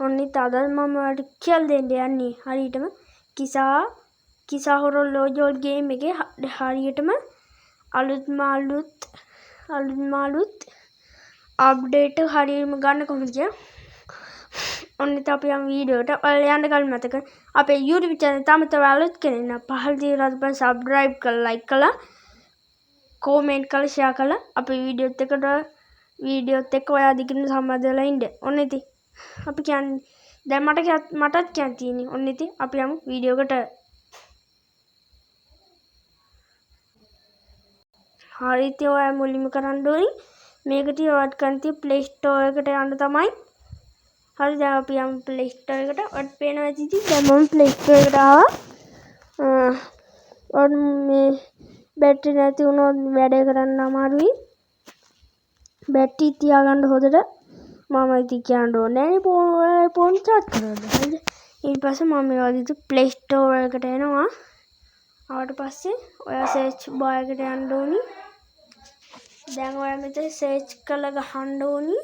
ඔන්න ඉතින් අද මම ඔයාලට කියලා දෙන්න යන්නේ හරියටම කිසා හොරෝ ලෝජෝල් ගේම් එකේ හරියටම අලුත්ම අලුත් අප්ඩේට් හරියටම ගන්න කොහොමද කියලා. ඔන්න ඉතින් අපි යමු වීඩියෝට. ඔයාලා යන්න කලින් මතක අපේ YouTube channel තාම අලුත් කෙනෙක් නම් පහළ තියෙන රතුපන් subscribe කරලා like කරලා comment කරලා share කරලා අපේ වීඩියෝත් එක්ක ඔයා දිගටම සම්බන්ධ වෙලා ඉන්න. ඔන්න ඉතින් අපි කියන්නේ දැන් මටත් කියන්න තියෙන්නේ. ඔන්න ඉතින් අපි යමු වීඩියෝකට. හරි ඉතින් ඔයා මුලින්ම කරන්න ඕනි මේකට ඔයාට කරන්න තියෙන Play Store එකට යන්න තමයි. හරි දැන් අපි යමු Play Store එකට. ඔයාට පේනවා ඇති ඉතින් දැන් මම Play Store එකට ආවා. ඔන්න මේ බැටරි නැති වුණොත් වැඩ කරන්න අමාරුයි. බැටරි තියාගන්න හොඳට මම ඉතින් කියන්න ඕනේ නෑනේ ෆෝන් charge කරන්න. හරිද? ඊට පස්සේ මම මේ වගේ Play Store එකට එනවා. ආවට පස්සේ ඔයා search bar එකට යන්න ඕනි. දැන් ඔයා මෙතන search කරලා ගහන්න ඕනි.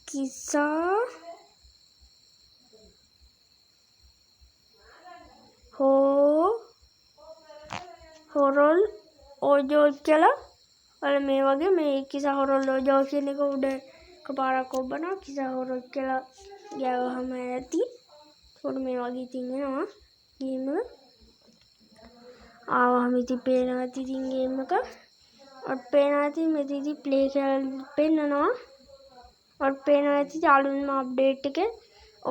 කිසා හොරොල් ඕජෝල් කියලා ඔයාලා මේ වගේ මේ කිසා හොරොල් ඕජෝල් කියන එක උඩ එකපාරක් ඔබනවා කිසා හොරොල් කියලා ගෑවහම ඇති. ඒකට මේ වගේ ඉතින් එනවා ගේම් එක. ආවහම ඉතින් පේනවා ඉතින් ගේම් එක. ඔත් පේනවා ඉතින් මෙතන ඉතින් ප්ලේ කියලා පෙන්නනවා. ඔත් පේනවා ඉතින් අලුත්ම අප්ඩේට් එකේ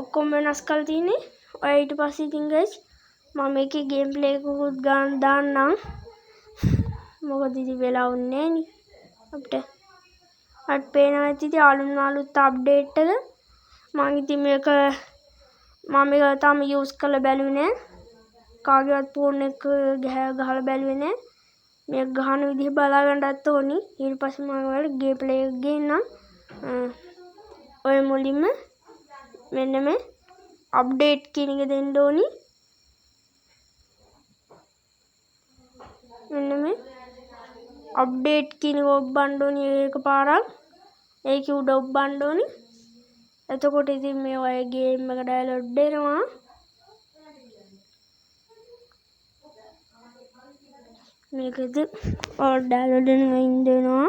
ඔක්කොම වෙනස් කරලා තියෙන්නේ. ඔය ඊට පස්සේ ඉතින් guys මම මේකේ ගේම් ප්ලේ එකකුත් ගන්න දාන්නම්. මොකද ඉතින් වෙලා උන්නේ නේ අපිට. අත් පේනවා ඉතින් අලුත් අප්ඩේට් එක. මම ඉතින් මේක තාම යූස් කරලා බැලුවේ නෑ. කාගේවත් ෆෝන් එක ගහලා බැලුවේ නෑ. මේක ගහන විදිහ බලා ගන්නත් ඕනි. ඊට පස්සේ මම ඔයාලට ගේම් ප්ලේ එක ගේන්නම්. ඔය මුලින්ම මෙන්න මේ අප්ඩේට් කියන එක දෙන්න ඕනි. මෙන්න මේ අප්ඩේට් කියන එක ඔබන්න ඕනි එකපාරක්. ඒක උඩ ඔබන්න ඕනි. එතකොට ඉතින් මේ ඔය ගේම් එක ඩවුන්ලෝඩ් වෙනවා. මේකද ඔය ඩවුන්ලෝඩ් වෙනවා.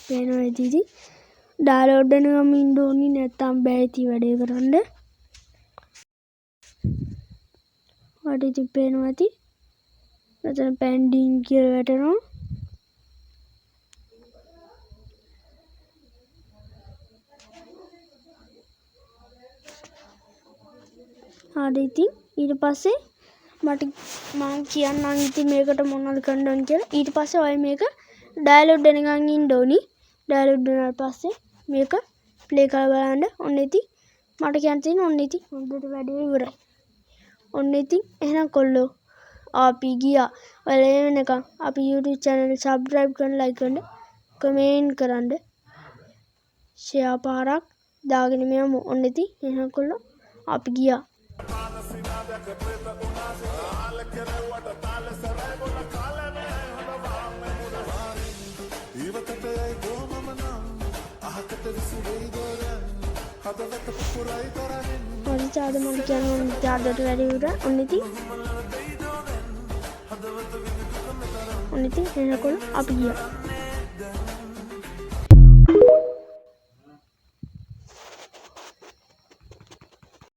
පේනවා ඉතින් ඩවුන්ලෝඩ් වෙනකම් ඉන්න ඕනි නැත්නම් බෑ ඉතින් වැඩේ කරන්න. ඔයාලට ඉතින් පේනවා ඇති. මෙතන pending කියලා වැටෙනවා. හරි ඉතින් ඊට පස්සේ මම කියන්නම් ඉතින් මේකට මොනවද කරන්න ඕන කියලා. ඊට පස්සේ ඔය මේක ඩවුන්ලෝඩ් වෙනකන් ඉන්න ඕනි. ඩවුන්ලෝඩ් වුණාට පස්සේ මේක ප්ලේ කරලා බලන්න. ඔන්න ඉතින් මට කියන්න තියෙන්නේ ඔන්න ඉතින් හොඳට වැඩේ ඉවරයි. ඔන්න ඉතින් එහෙනම් කොල්ලෝ අපි ගියා. ඔයාලා වෙනකන් අපි YouTube channel එක subscribe කරන්න, like කරන්න, comment කරන්න, share පාරක් දාගෙන යමු. ඔන්න ඉතින් එහෙනම් කොල්ලෝ අපි ගියා. ඔන්න චාද මම කියන්නේ චාදට වැඩි උඩ ඔන්න ඉතින් එනකොට අපි ගියා.